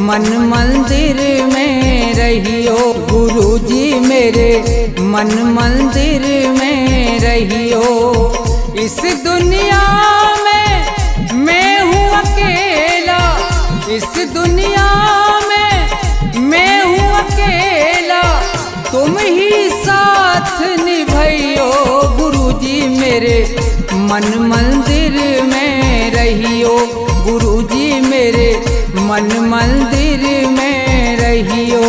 मन मंदिर में रहियो। गुरुजी मेरे मन मंदिर में रहियो। इस दुनिया में मैं हूँ अकेला, इस दुनिया में मैं हूँ अकेला, तुम ही साथ निभाइयो। गुरुजी मेरे मन मंदिर में रहियो। गुरुजी मेरे मन मंदिर में रहियो।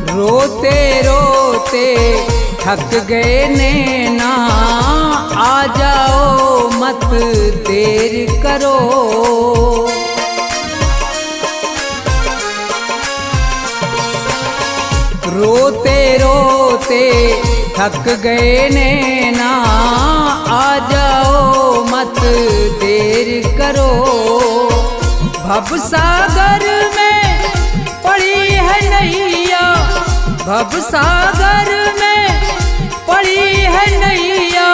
रोते रोते थक गए नैना, आ जाओ मत देर करो। रोते रोते थक गए नैना, आ जाओ मत देर करो। भवसागर में पड़ी है नैया, भवसागर में पड़ी है नैया,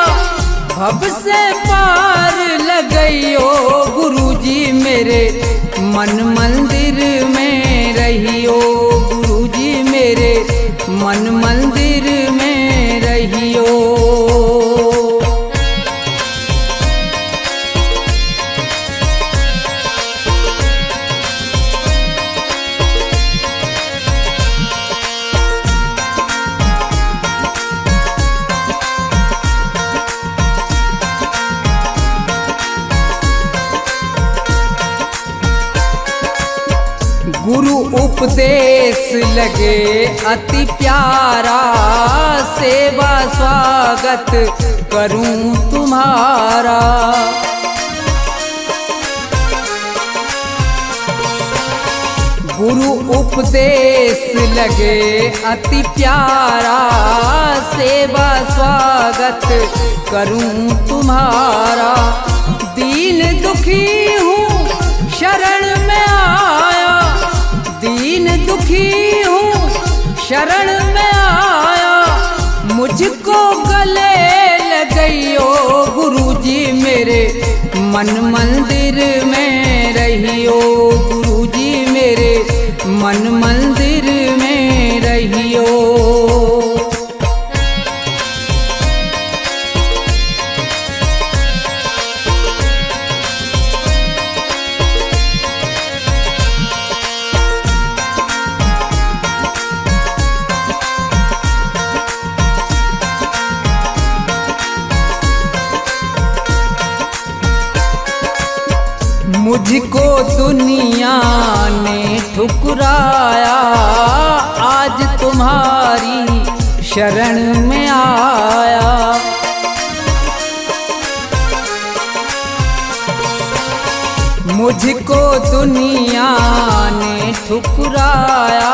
भव से पार लगइयो। गुरुजी मेरे मन मंदिर में रहियो। गुरुजी मेरे मन मंदिर में रहियो। गुरु उपदेश लगे अति प्यारा, सेवा स्वागत करूं तुम्हारा। गुरु उपदेश लगे अति प्यारा, सेवा स्वागत करूं तुम्हारा। दीन दुखी हूँ शरण में आया, दीन दुखी हूँ शरण में आया, मुझको गले लगइयो। गुरुजी मेरे मन मंदिर में रहियो। गुरुजी मेरे मन मंदिर में रहियो। मुझको दुनिया ने ठुकराया, आज तुम्हारी शरण में आया। मुझको दुनिया ने ठुकराया,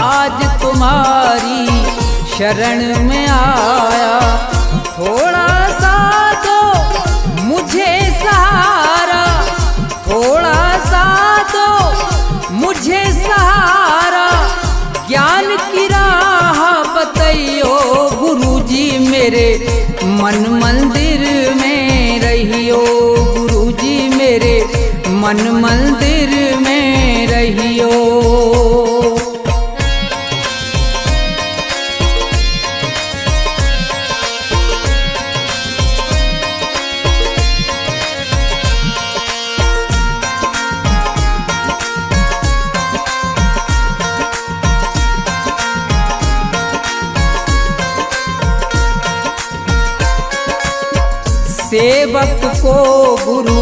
आज तुम्हारी शरण में आया। थोड़ा सा दो मुझे सहारा, थोड़ा सा दो मुझे सहारा, ज्ञान की राह बताइयो। गुरुजी मेरे मन मंदिर में रहियो। गुरुजी मेरे मन मंदिर में रहियो। सेवक को गुरु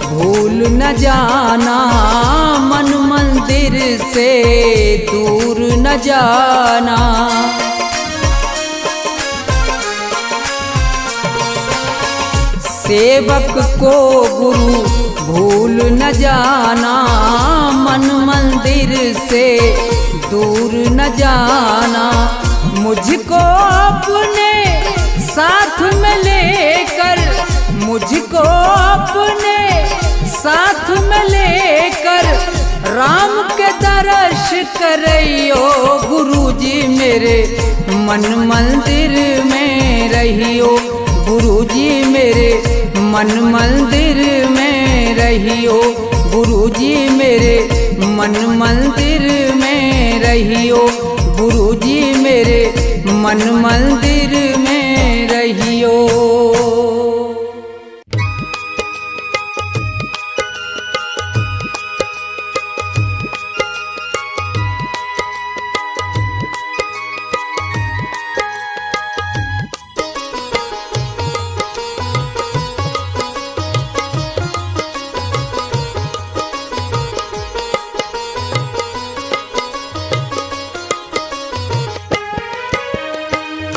भूल न जाना, मन मंदिर से दूर न जाना। सेवक को गुरु भूल न जाना, मन मंदिर से दूर न जाना। मुझको अपने साथ साथ में लेकर मुझको अपने साथ में लेकर राम के दर्श करियो गुरुजी मेरे मन मंदिर में रहियो गुरुजी मेरे मन मंदिर में रहियो गुरुजी मेरे मन मंदिर में रहियो गुरुजी मेरे मन मंदिर में रहियो।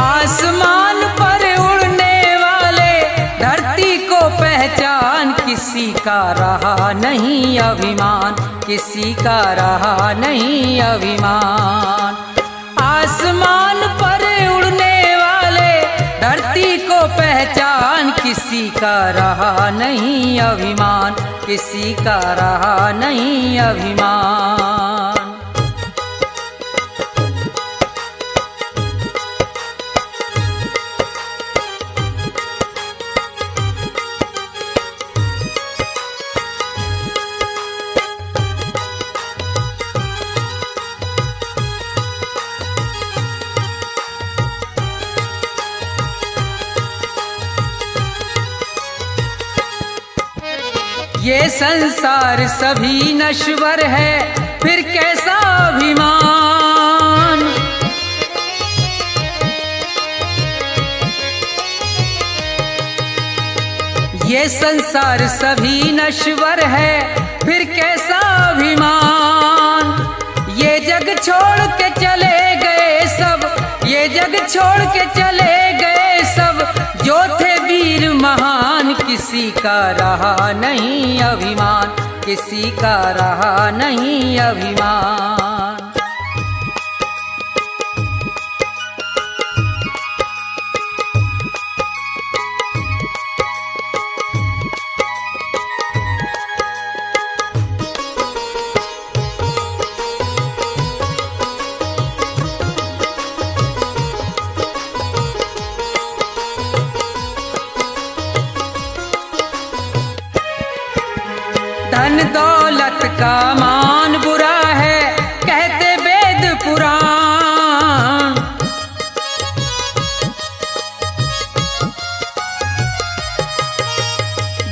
आसमान पर उड़ने वाले धरती को पहचान किसी का रहा नहीं अभिमान किसी का रहा नहीं अभिमान। आसमान पर उड़ने वाले धरती को पहचान किसी का रहा नहीं अभिमान किसी का रहा नहीं अभिमान। ये संसार सभी नश्वर है फिर कैसा अभिमान। ये संसार सभी नश्वर है फिर कैसा अभिमान। ये जग छोड़ के चले गए सब ये जग छोड़ के चले गए सब जो थे वीर महान किसी का रहा नहीं अभिमान किसी का रहा नहीं अभिमान। धन दौलत का मान बुरा है कहते वेद पुराण।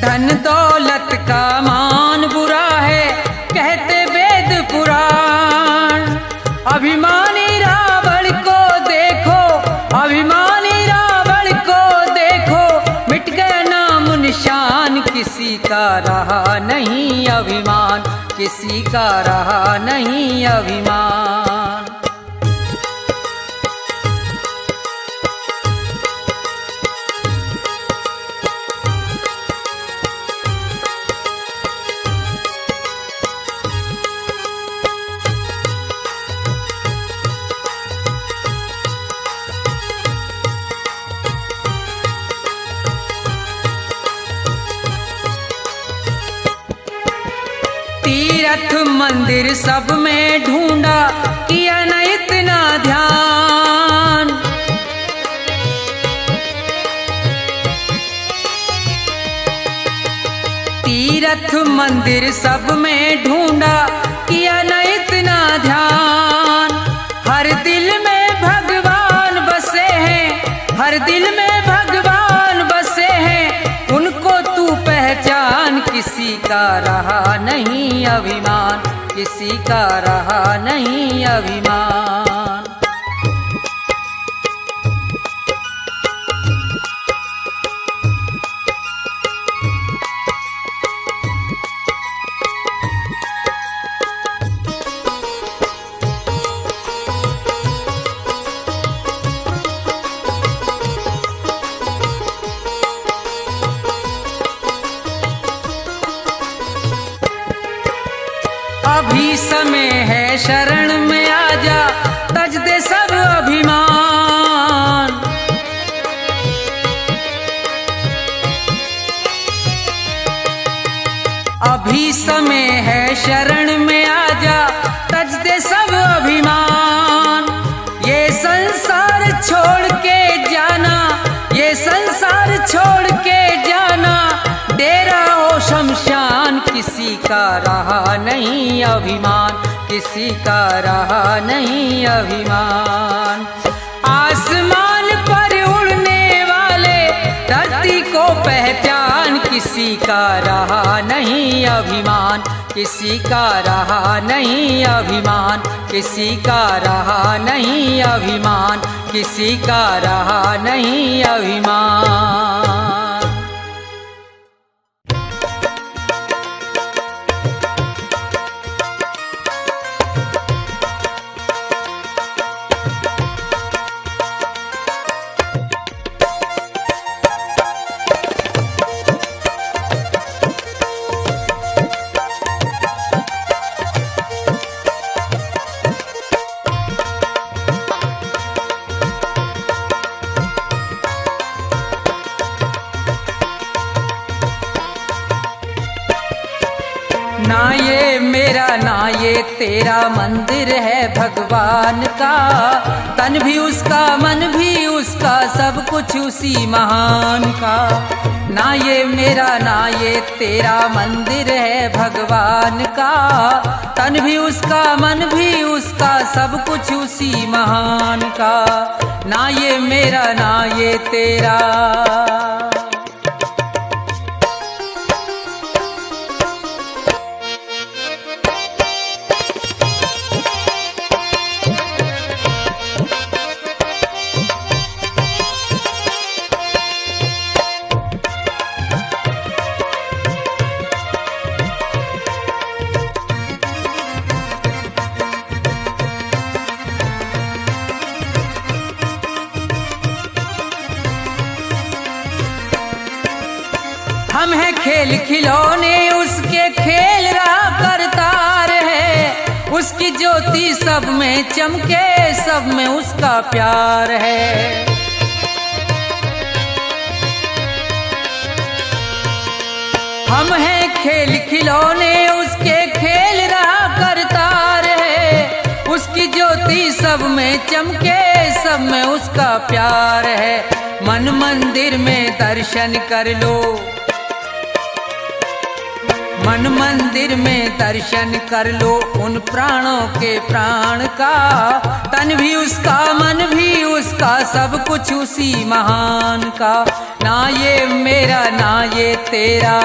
धन दौलत का मान बुरा है कहते वेद पुराण। अभिमानी रावण को देखो अभिमानी रावण को देखो मिट गया नाम निशान किसी का रहा नहीं अभिमान किसी का रहा नहीं अभिमान। तीर्थ मंदिर सब में ढूंढा किया न इतना ध्यान। तीर्थ मंदिर सब में ढूंढा किया न इतना ध्यान। हर दिल में भगवान बसे हैं हर दिल में भगवान बसे हैं उनको तू पहचान किसी का रहा नहीं अभिमान किसी का रहा नहीं अभिमान। अभी समय है शरण में आजा तज दे सब अभिमान। अभी समय है शरण में आजा, तज दे सब अभिमान। ये संसार छोड़ के जाना, ये संसार छोड़ के जाना, डेरा हो शमशान, किसी का रहा नहीं अभिमान, किसी का रहा नहीं अभिमान। आसमान पर उड़ने वाले धरती को पहचान, किसी का रहा नहीं अभिमान, किसी का रहा नहीं अभिमान, किसी का रहा नहीं अभिमान, किसी का रहा नहीं अभिमान। ना ये मेरा ना ये तेरा मंदिर है भगवान का, तन भी उसका मन भी उसका, सब कुछ उसी महान का। ना ये मेरा ना ये तेरा मंदिर है भगवान का, तन भी उसका मन भी उसका, सब कुछ उसी महान का। ना ये मेरा ना ये तेरा। हम हैं खेल खिलौने उसके, खेल रहा करतार है, उसकी ज्योति सब में चमके, सब में उसका प्यार है। हम हैं खेल खिलौने उसके, खेल रहा करतार है, उसकी ज्योति सब में चमके, सब में उसका प्यार है। मन मंदिर में दर्शन कर लो, मन मंदिर में दर्शन कर लो उन प्राणों के प्राण का, तन भी उसका मन भी उसका, सब कुछ उसी महान का। ना ये मेरा ना ये तेरा।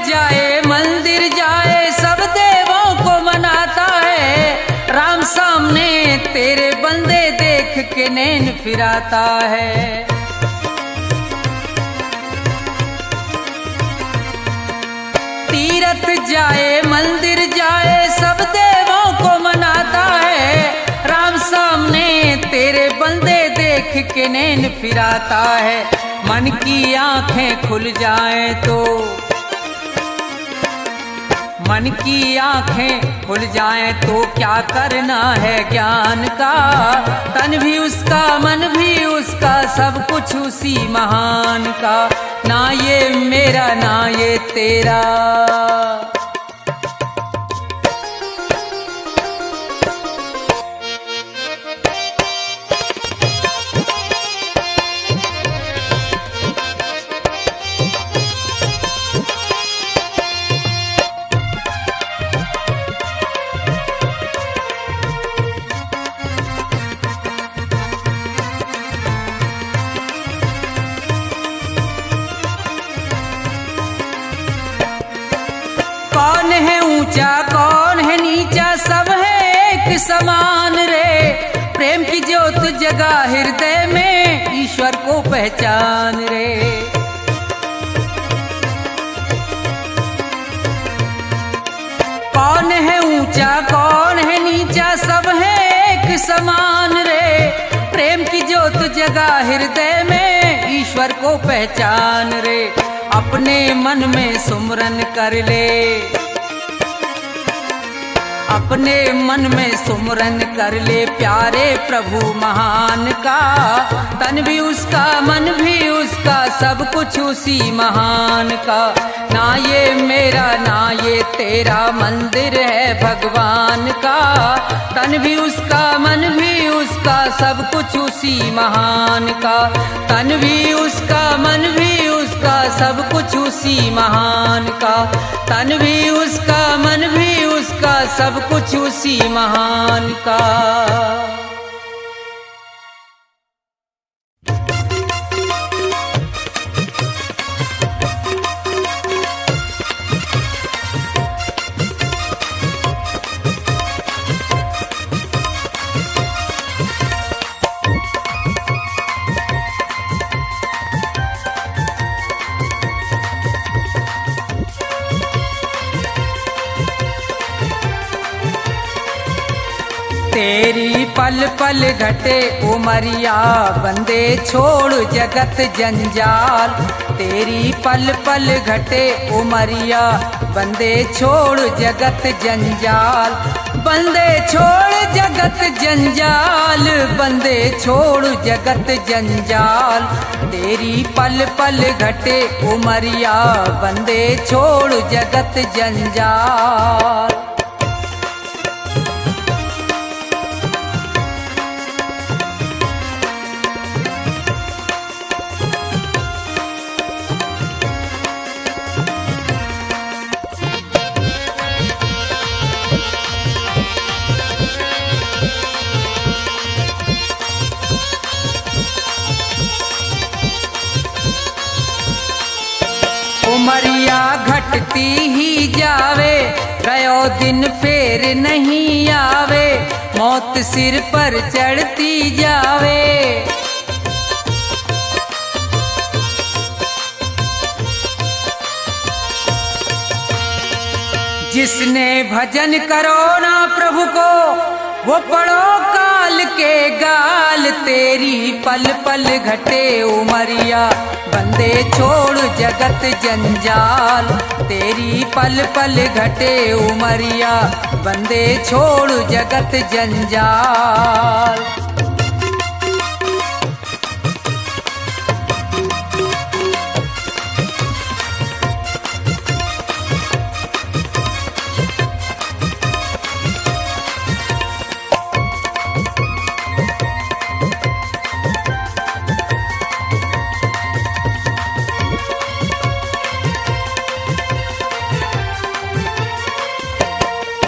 जाए मंदिर जाए सब देवों को मनाता है, राम सामने तेरे बंदे देख के नैन फिराता है। तीरथ जाए मंदिर जाए सब देवों को मनाता है, राम सामने तेरे बंदे देख के नैन फिराता है। मन की आंखें खुल जाएं तो, मन की आंखें खुल जाएं तो क्या करना है ज्ञान का, तन भी उसका मन भी उसका, सब कुछ उसी महान का। ना ये मेरा ना ये तेरा। कौन है ऊंचा कौन है नीचा, सब है एक समान रे। प्रेम की ज्योत जगा हृदय में, ईश्वर को पहचान रे। कौन है ऊंचा कौन है नीचा, सब है एक समान रे। प्रेम की ज्योत जगा हृदय में, ईश्वर को पहचान रे। अपने मन में सुमरन कर ले, अपने मन में सुमरन कर ले प्यारे प्रभु महान का। तन भी उसका मन भी उसका, सब कुछ उसी महान का। ना ये मेरा ना ये तेरा मंदिर है भगवान का। तन भी उसका मन भी उसका, सब कुछ उसी महान का। तन भी उसका मन भी उसका, सब कुछ उसी महान का। तन भी उसका मन भी उसका, सब कुछ उसी महान का। तेरी पल पल घटे उमरिया, बंदे छोड़ जगत जंजाल। तेरी पल पल घटे उमरिया, बंदे छोड़ जगत जंजाल। बंदे छोड़ जगत जंजाल, बंदे छोड़ जगत जंजाल। तेरी पल पल घटे उमरिया, बंदे छोड़ जगत जंजाल। उमरिया घटती ही जावे, गयो दिन फेर नहीं आवे। मौत सिर पर चढ़ती जावे। जिसने भजन करो ना प्रभु को, वो पढ़ो काल के गाल। तेरी पल पल घटे उमरिया, बंदे छोड़ जगत जंजाल। तेरी पल पल घटे उमरिया, बंदे छोड़ जगत जंजाल।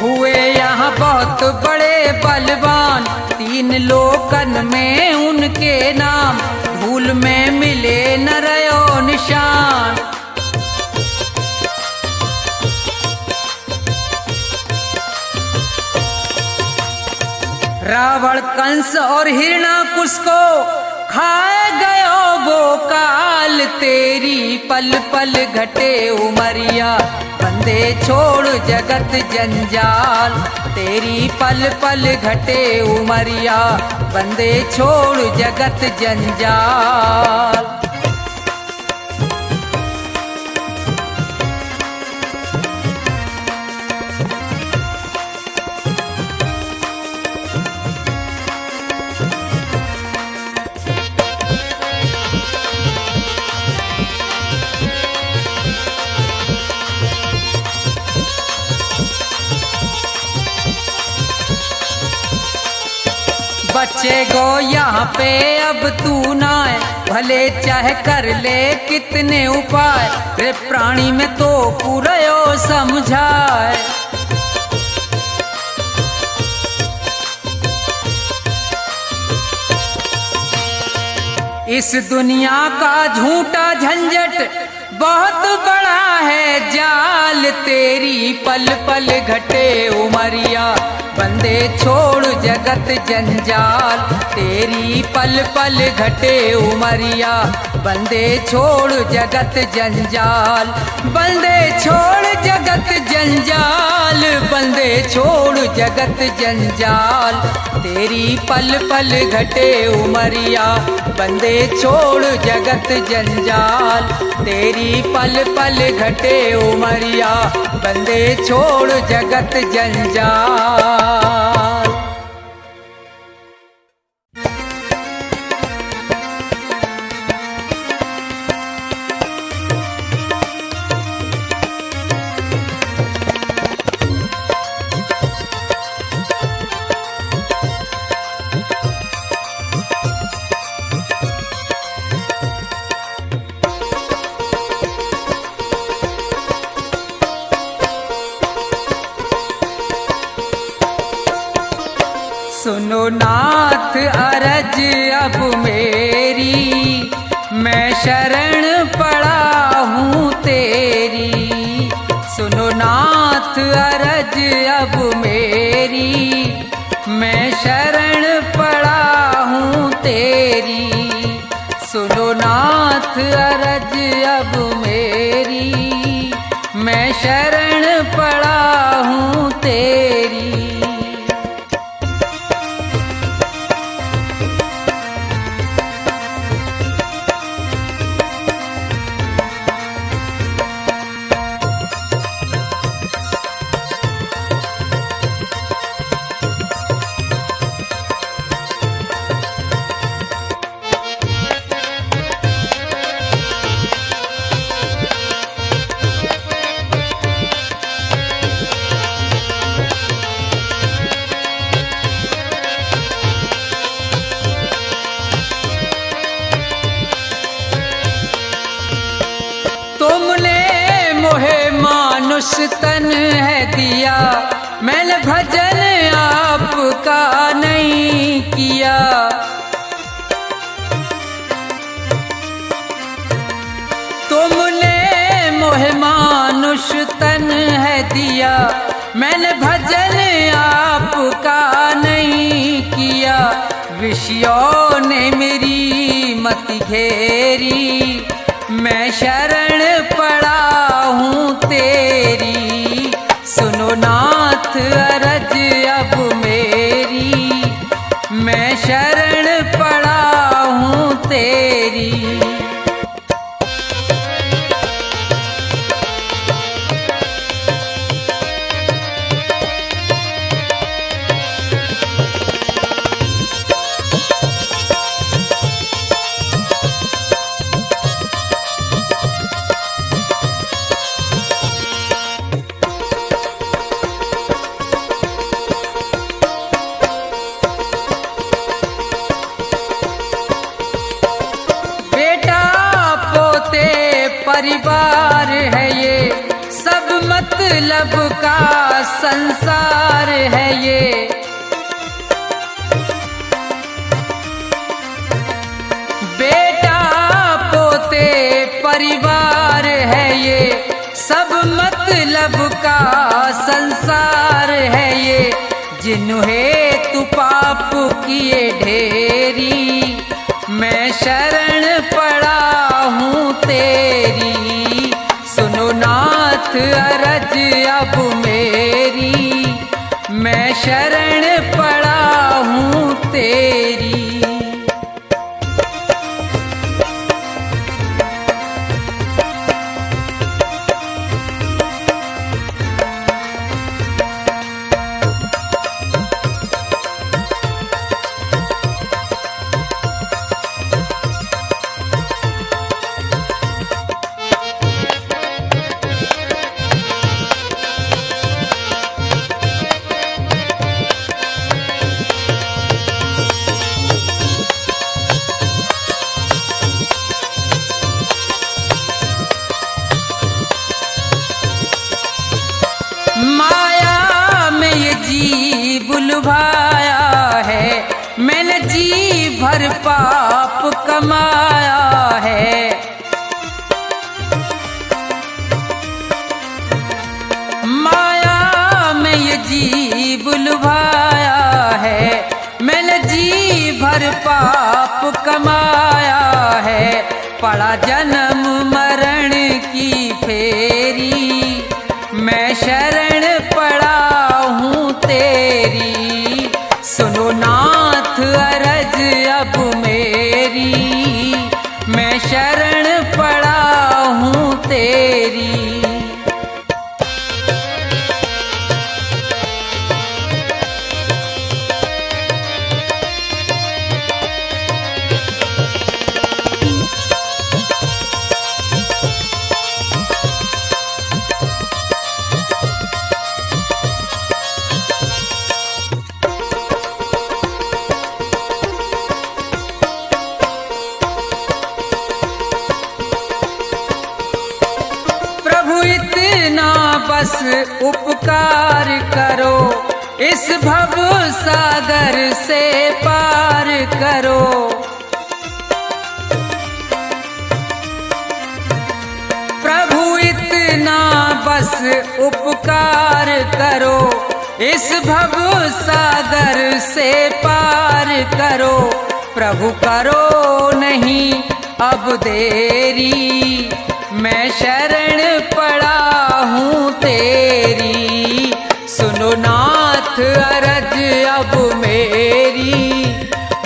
हुए यहाँ बहुत बड़े बलवान, तीन लोकन में उनके नाम। धूल में मिले न रयो निशान। रावण कंस और हिरणाकुश को खाए गयो वो काल। तेरी पल पल घटे उमरिया, बंदे छोड़ जगत जंजाल। तेरी पल पल घटे उमरिया, बंदे छोड़ जगत जंजाल। बच्चे गो यहाँ पे अब तू ना है, भले चाहे कर ले कितने उपाय। रे प्राणी में तो पूरयो समझाए। इस दुनिया का झूठा झंझट बहुत बड़ा है जाल। तेरी पल पल घटे उमरिया, बंदे छोड़ जगत जंजाल, तेरी पल पल घटे उमरिया। बंदे छोड़ जगत जंजाल, बंदे छोड़ जगत जंजाल, बंदे छोड़ जगत जंजाल, तेरी पल पल घटे उमरिया। बंदे छोड़ जगत जंजाल, तेरी पल पल घटे उमरिया। बंदे छोड़ जगत जंजाल। सुनो नाथ अरज अब मेरी, मैं शरण पड़ा हूँ तेरी। सुनो नाथ अरज अब मेरी, मैं शरण पड़ा हूँ तेरी। सुनो नाथ अरज अब मेरी, मैं शरण पड़ा हूँ तेरी। तन है दिया, मैंने भजन आपका नहीं किया। तुमने मोहे मानुष तन है दिया, मैंने भजन आपका नहीं किया। विषयों ने मेरी मति घेरी, मैं शरण पड़ा हूँ तेरी। सुनो नाथ अरज अब मेरी, मैं शरण पड़ा हूँ तेरी। परिवार है ये, सब मतलब का संसार है ये। बेटा पोते परिवार है ये, सब मतलब का संसार है ये। जिन्हें तू पाप किए ढेरी, मैं शरण पड़ा हूँ तेरी। सुनो नाथ अरज अब मेरी, मैं शरण पड़ा हूँ तेरी। लुभाया है, मैंने जी भर पाप कमाया है। माया में ये जीव लुभाया कमाया है, पड़ा जन्म मरण की फेरी, मैं शरण पड़ा हूँ तेरी। सुनो नाथ अरज अब मेरी, मैं शरण पड़ा हूँ तेरी। बस उपकार करो, इस भव सागर से पार करो। प्रभु इतना बस उपकार करो, इस भव सागर से पार करो। प्रभु करो नहीं अब देरी, मैं शरण पड़ा हूँ तेरी। सुनो नाथ अरज अब मेरी,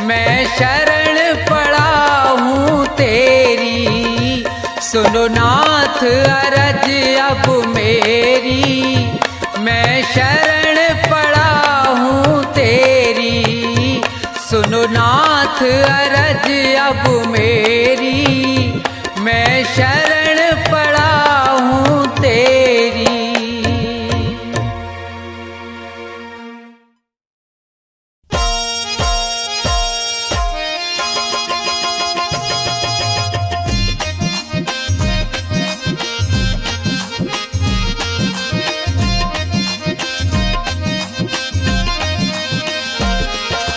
मैं शरण पड़ा हूँ तेरी। सुनो नाथ अरज अब मेरी, मैं शरण पड़ा हूँ तेरी। सुनो नाथ अरज अब मेरी, मैं शरण पड़ा हूँ तेरी।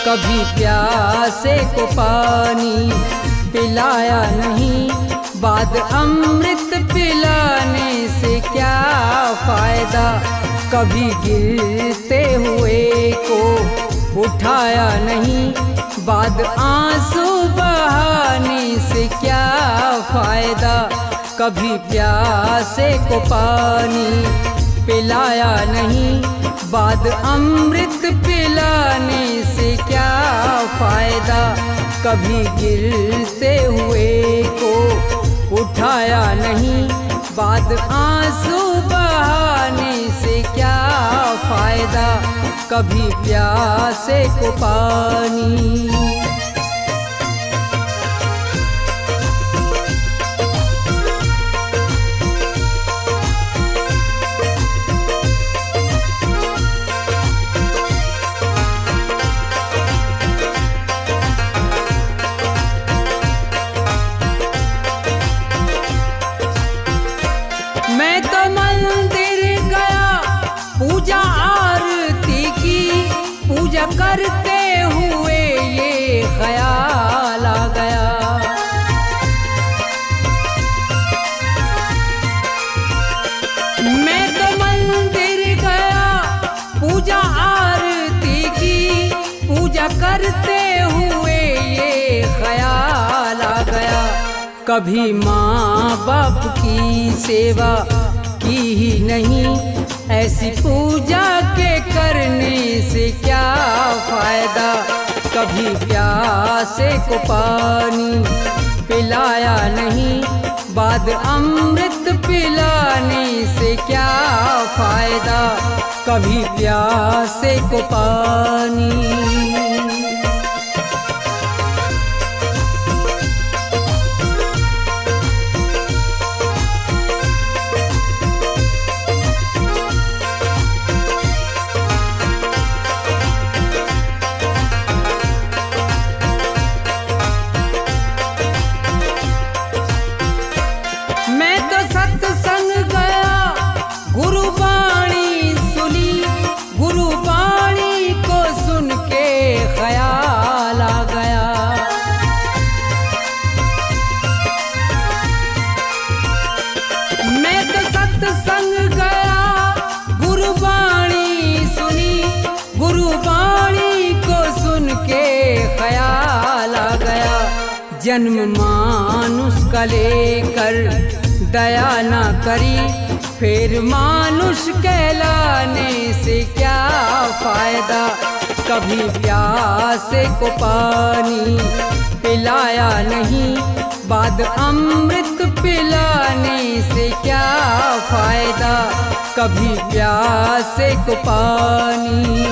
कभी प्यासे को पानी पिलाया नहीं, बाद अमृत पिलाने से क्या फायदा। कभी गिरते हुए को उठाया नहीं, बाद आंसू बहाने से क्या फायदा। कभी प्यासे को पानी पिलाया नहीं, बाद अमृत पिलाने से क्या फायदा। कभी गिरते हुए को उठाया नहीं, बाद आंसू बहाने से क्या फायदा। कभी प्यासे को पानी। मैं तो मंदिर गया, पूजा आरती की, पूजा करते हुए ये ख्याल आ गया। मैं तो मंदिर गया, पूजा आरती की, पूजा करते हुए ये ख्याल आ गया। कभी माँ बाप की सेवा की ही नहीं, ऐसी पूजा के करने से क्या फायदा। कभी प्यासे को पानी पिलाया नहीं, बाद अमृत पिलाने से क्या फायदा। कभी प्यासे को पानी। मैं तो सत्संग गया, गुरुबाणी सुनी, गुरुबाणी को सुन के जन्म मानुष का लेकर दया ना करी, फिर मानुष कहलाने से क्या फायदा। कभी प्यासे को पानी पिलाया नहीं, बाद अमृत पिलाने से क्या फायदा। कभी प्यासे को पानी।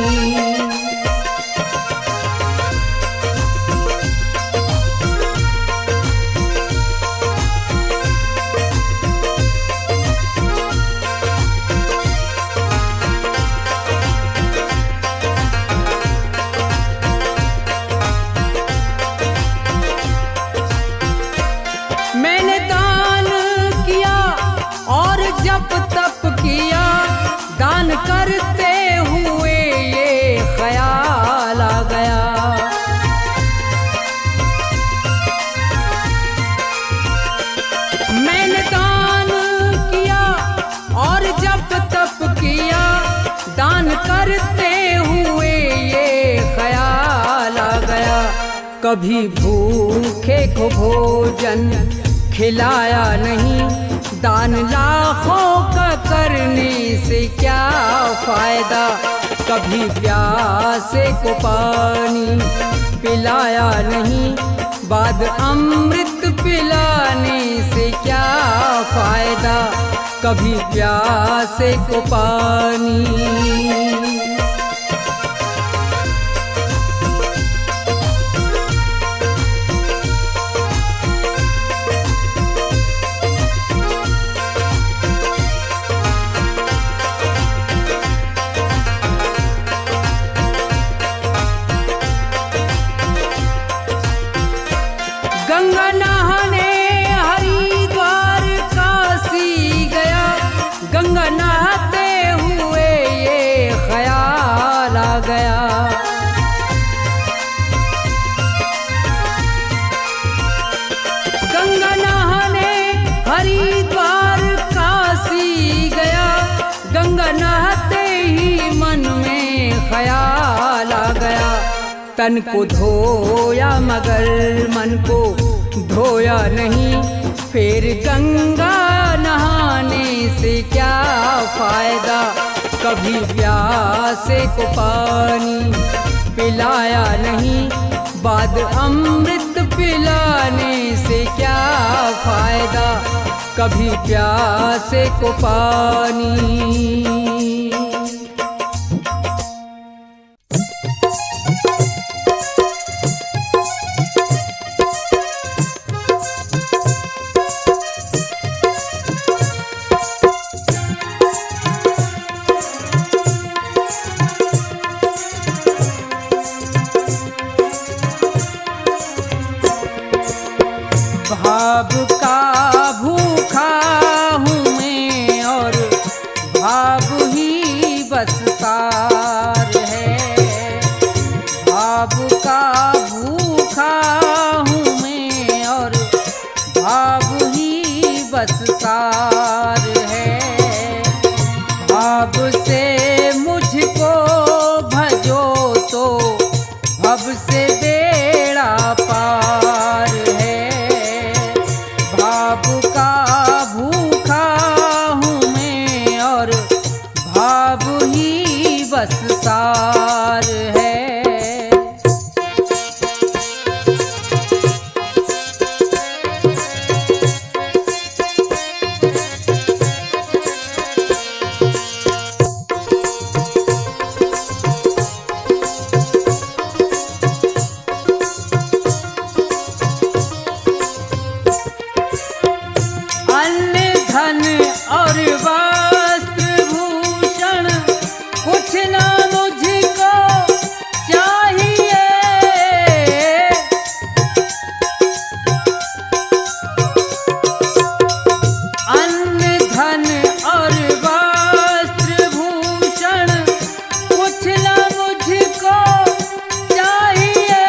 मैंने दान किया और जप तप किया, दान करते हुए ये ख्याल आ गया। मैंने दान किया और जप तप किया, दान करते हुए ये ख्याल आ गया। कभी भूखे को भोजन खिलाया नहीं, दान लाखों का करने से क्या फायदा। कभी प्यासे को पानी पिलाया नहीं, बाद अमृत पिलाने से क्या फायदा। कभी प्यासे को पानी। गंगा नहाने हरिद्वार काशी गया, गंगा नहाते हुए ये ख्याल आ गया। गंगा नहाने हरिद्वार काशी गया, गंगा नहाते ही मन में ख्याल आ गया। तन को धोया मगर मन को धोया नहीं, फिर गंगा नहाने से क्या फायदा। कभी प्यासे को पानी पिलाया नहीं, बाद अमृत पिलाने से क्या फायदा। कभी प्यासे को पानी। भाव का भूखा हूँ मैं और भाव ही बस सार है। भाव का भूखा हूँ मैं और भाव ही बस सार है। भाव से मुझको भजो तो भव से बेड़ा पार है। भाव का भूखा हूँ मैं और भाव ही बस सार है। अन्न धन और वस्त्र भूषण कुछ ना मुझको चाहिए। अन्न धन और वस्त्र भूषण कुछ ना मुझको चाहिए।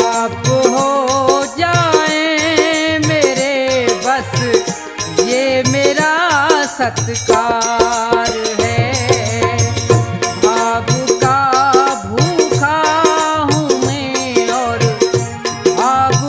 आप हो जाए मेरे बस ये मेरा सत्कार है। भाव का भूखा हूँ मैं और भाव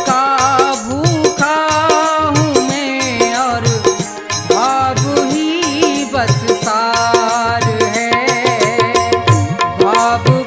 का भूखा हूँ मैं और भाव ही बस सार है, भाव